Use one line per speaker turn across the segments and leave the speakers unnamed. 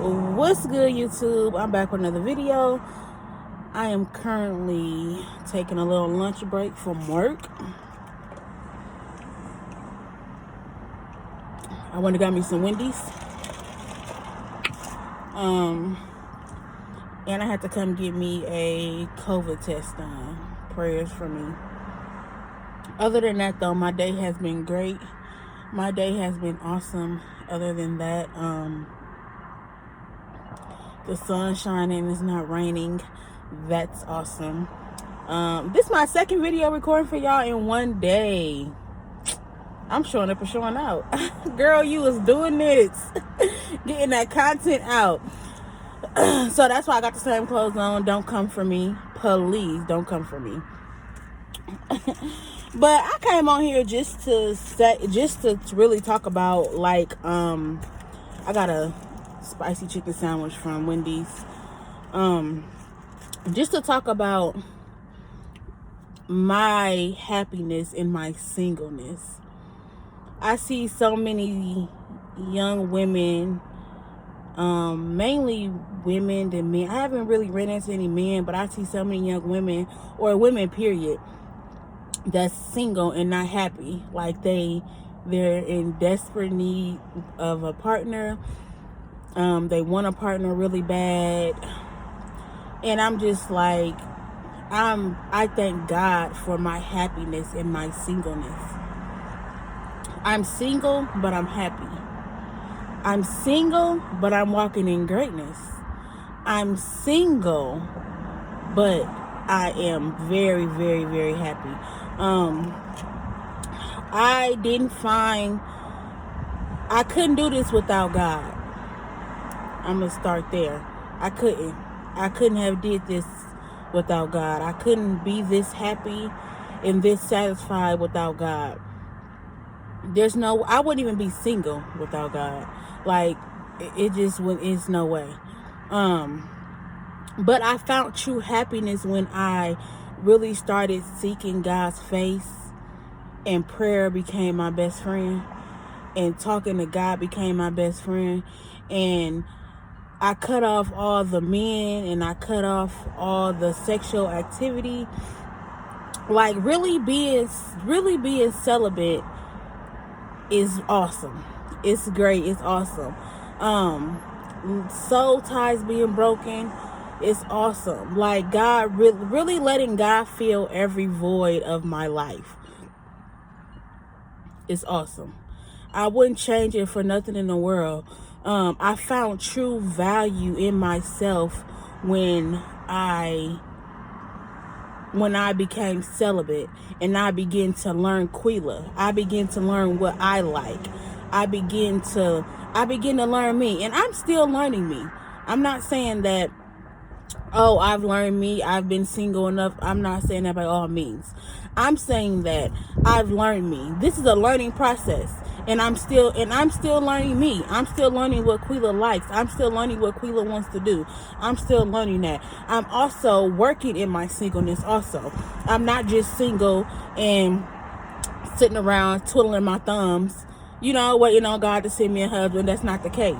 What's good, YouTube? I'm back with another video. I am currently taking a little lunch break from work. I went and got me some Wendy's. And I had to come get me a COVID test done. Prayers for me. Other than that, though, my day has been great. My day has been awesome. Other than that, the sun's shining, it's not raining. That's awesome. This is my second video recording for y'all in one day. I'm showing up and showing out. Girl, you was doing this. Getting that content out. So that's why I got the same clothes on. Don't come for me. Please don't come for me. But I came on here just to really talk about, like, I got a spicy chicken sandwich from Wendy's. Just to talk about my happiness in my singleness. I see so many young women, mainly women than men. I haven't really ran into any men, but I see so many young women, or women period, that's single and not happy. Like they're in desperate need of a partner. They want a partner really bad. And I'm just like, I thank God for my happiness in my singleness. I'm single, but I'm happy. I'm single, but I'm walking in greatness. I'm single, but I am very, very, very happy. I couldn't do this without God. I'm gonna start there. I couldn't have did this without God. I couldn't be this happy and this satisfied without God. I wouldn't even be single without God. Like, it's no way. But I found true happiness when I really started seeking God's face, and prayer became my best friend, and talking to God became my best friend, and I cut off all the men, and I cut off all the sexual activity. Like, really being celibate is awesome. It's great. It's awesome. Soul ties being broken, it's awesome. Like, God, really letting God fill every void of my life. It's awesome. I wouldn't change it for nothing in the world. I found true value in myself when I became celibate, and I began to learn Quila. I began to learn what I like. I begin to learn me, and I'm still learning me. I'm not saying that, oh, I've learned me, I've been single enough. I'm not saying that by all means. I'm saying that I've learned me. This is a learning process, and I'm still learning me. I'm still learning what Quila likes. I'm still learning what Quila wants to do. I'm still learning that. I'm also working in my singleness also. I'm not just single and sitting around twiddling my thumbs, waiting on God to send me a husband. That's not the case.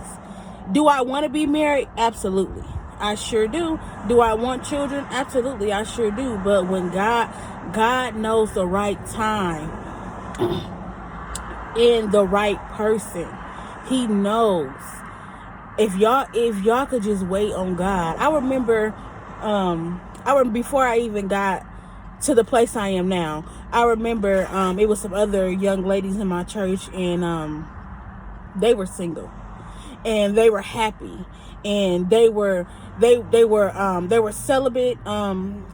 Do I want to be married? Absolutely. I sure do. Do I want children? Absolutely, I sure do. But when God knows the right time and the right person, He knows. If y'all could just wait on God. I remember before I even got to the place I am now, I remember it was some other young ladies in my church, and they were single, and they were happy, and they were celibate.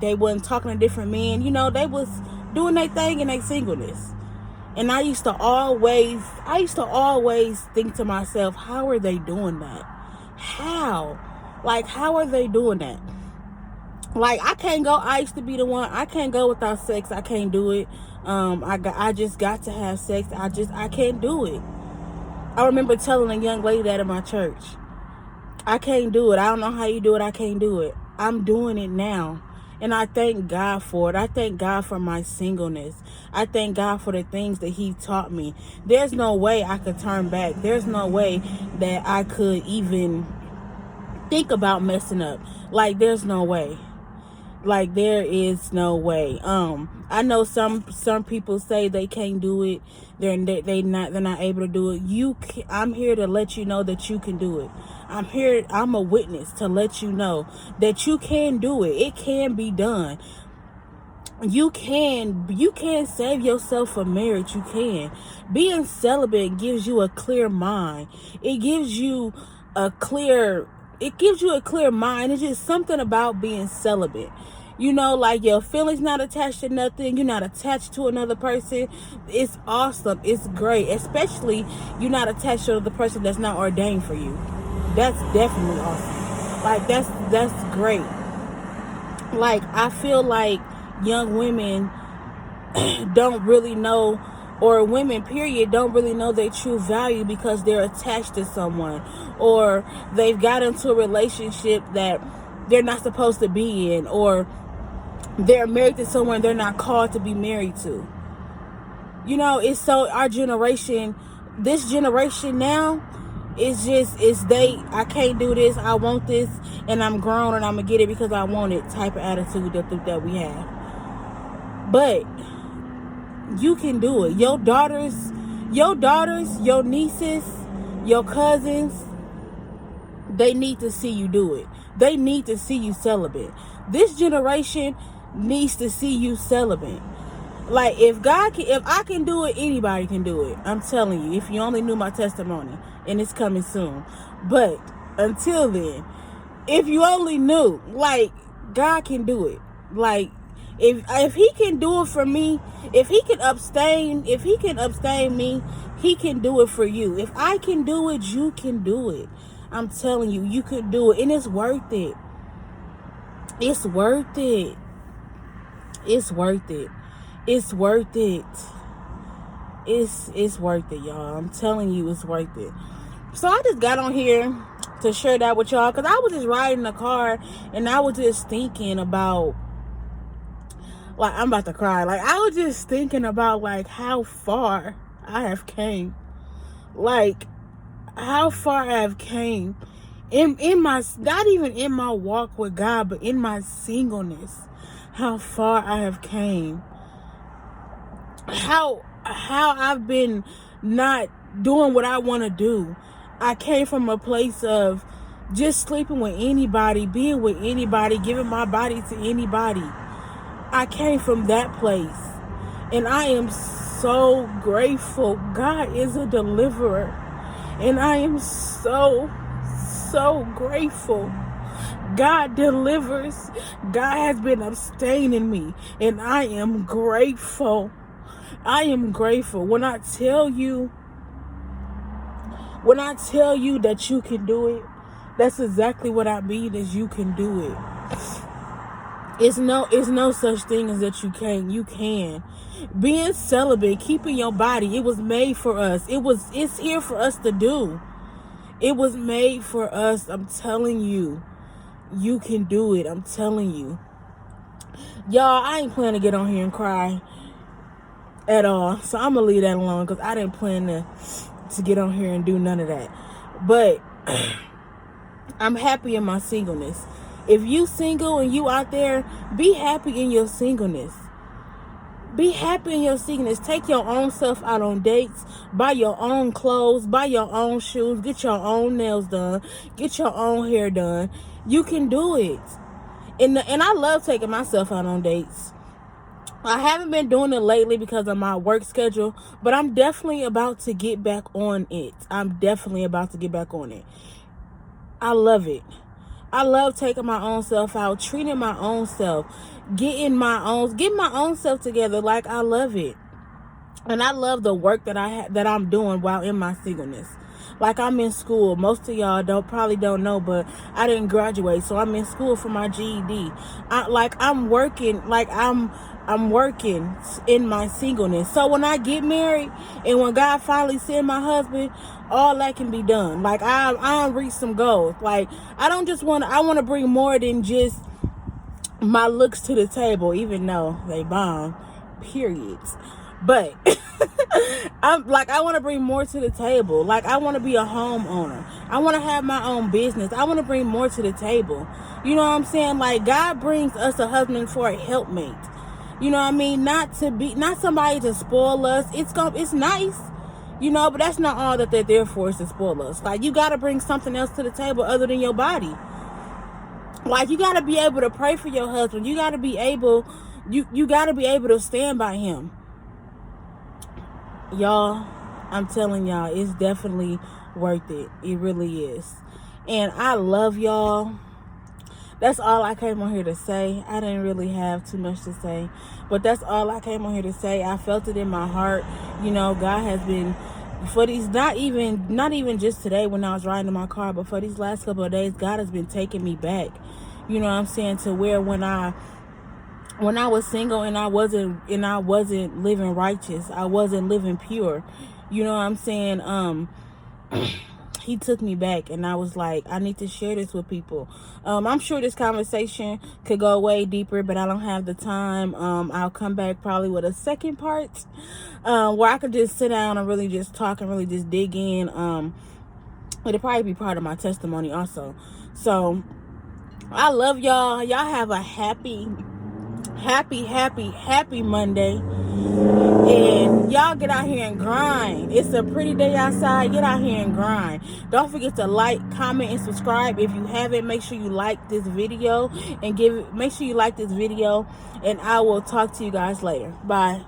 They wasn't talking to different men. They was doing their thing in their singleness. And I used to always think to myself, how are they doing that? How are they doing that? Like, I used to be the one, I can't go without sex. I can't do it. I just got to have sex. I can't do it. I remember telling a young lady that in my church. I can't do it. I don't know how you do it. I can't do it. I'm doing it now. And I thank God for it. I thank God for my singleness. I thank God for the things that He taught me. There's no way I could turn back. There's no way that I could even think about messing up. Like, there's no way. Like, there is no way. I know some people say they can't do it. They're not able to do it. I'm here to let you know that you can do it. I'm a witness to let you know that you can do it. It can be done. You can save yourself for marriage. You can. Being celibate gives you a clear mind. It gives you a clear mind. It's just something about being celibate. You know, like, your feelings not attached to nothing. You're not attached to another person. It's awesome. It's great. Especially you're not attached to another person that's not ordained for you. That's definitely awesome. Like, that's great. Like, I feel like young women don't really know, or women period, don't really know their true value because they're attached to someone, or they've got into a relationship that they're not supposed to be in, or they're married to someone they're not called to be married to. You know, it's so, our generation, this generation now, I can't do this, I want this, and I'm grown and I'm gonna get it because I want it type of attitude that we have. But you can do it. Your daughters, your nieces, your cousins, they need to see you do it. They need to see you celibate. This generation needs to see you celibate. Like, if I can do it, anybody can do it. I'm telling you, if you only knew my testimony, and it's coming soon. But until then, if you only knew, like, God can do it. Like, if he can do it for me, if he can abstain me, he can do it for you. If I can do it, you can do it. I'm telling you, you could do it, and it's worth it. It's worth it. It's worth it. It's worth it. It's worth it, y'all. I'm telling you, it's worth it. So I just got on here to share that with y'all, because I was just riding the car and I was just thinking about, like, I'm about to cry. Like, I was just thinking about, like, how far I have came. Like, how far I have came in my, not even in my walk with God, but in my singleness. How far I have came. How I've been not doing what I want to do. I came from a place of just sleeping with anybody, being with anybody, giving my body to anybody. I came from that place, and I am so grateful. God is a deliverer, and I am so grateful. God delivers. God has been abstaining me, and I am grateful. I am grateful. When I tell you that you can do it, that's exactly what I mean, is you can do it. It's no such thing as that you can't. You can. Being celibate, keeping your body, it was made for us. It's here for us to do. It was made for us. I'm telling you. You can do it. I'm telling you. Y'all, I ain't planning to get on here and cry at all. So I'm going to leave that alone, because I didn't plan to get on here and do none of that. But I'm happy in my singleness. If you single and you out there, be happy in your singleness. Be happy in your singleness. Take your own self out on dates. Buy your own clothes. Buy your own shoes. Get your own nails done. Get your own hair done. You can do it. And I love taking myself out on dates. I haven't been doing it lately because of my work schedule, but I'm definitely about to get back on it. I love it. I love taking my own self out, treating my own self, getting my own self together. Like, I love it. And I love the work that I'm doing while in my singleness. Like, I'm in school. Most of y'all probably don't know, but I didn't graduate, so I'm in school for my GED. I'm working in my singleness. So when I get married and when God finally send my husband, all that can be done. Like, I'll reach some goals. Like, I want to bring more than just my looks to the table, even though they bomb, periods. But I want to bring more to the table. Like, I want to be a homeowner. I want to have my own business. I want to bring more to the table. You know what I'm saying? Like, God brings us a husband for a helpmate. You know what I mean? Not somebody to spoil us. It's nice, you know, but that's not all that they're there for, is to spoil us. Like, you got to bring something else to the table other than your body. Like, you got to be able to pray for your husband. You got to be able, you got to be able to stand by him. Y'all, I'm telling y'all, it's definitely worth it. It really is. And I love y'all. That's all I came on here to say. I didn't really have too much to say, but that's all I came on here to say. I felt it in my heart. You know, God has been, for these, not even just today when I was riding in my car, but for these last couple of days, God has been taking me back. You know what I'm saying? To where when I was single and I wasn't living righteous, I wasn't living pure. You know what I'm saying? He took me back, and I was like, I need to share this with people. I'm sure this conversation could go way deeper, but I don't have the time. I'll come back probably with a second part, where I could just sit down and really just talk and really just dig in. It'll probably be part of my testimony also. So I love y'all. Y'all have a happy Monday. And y'all get out here and grind. It's a pretty day outside. Get out here and grind. Don't forget to like, comment, and subscribe. If you haven't, make sure you like this video and make sure you like this video. And I will talk to you guys later. Bye.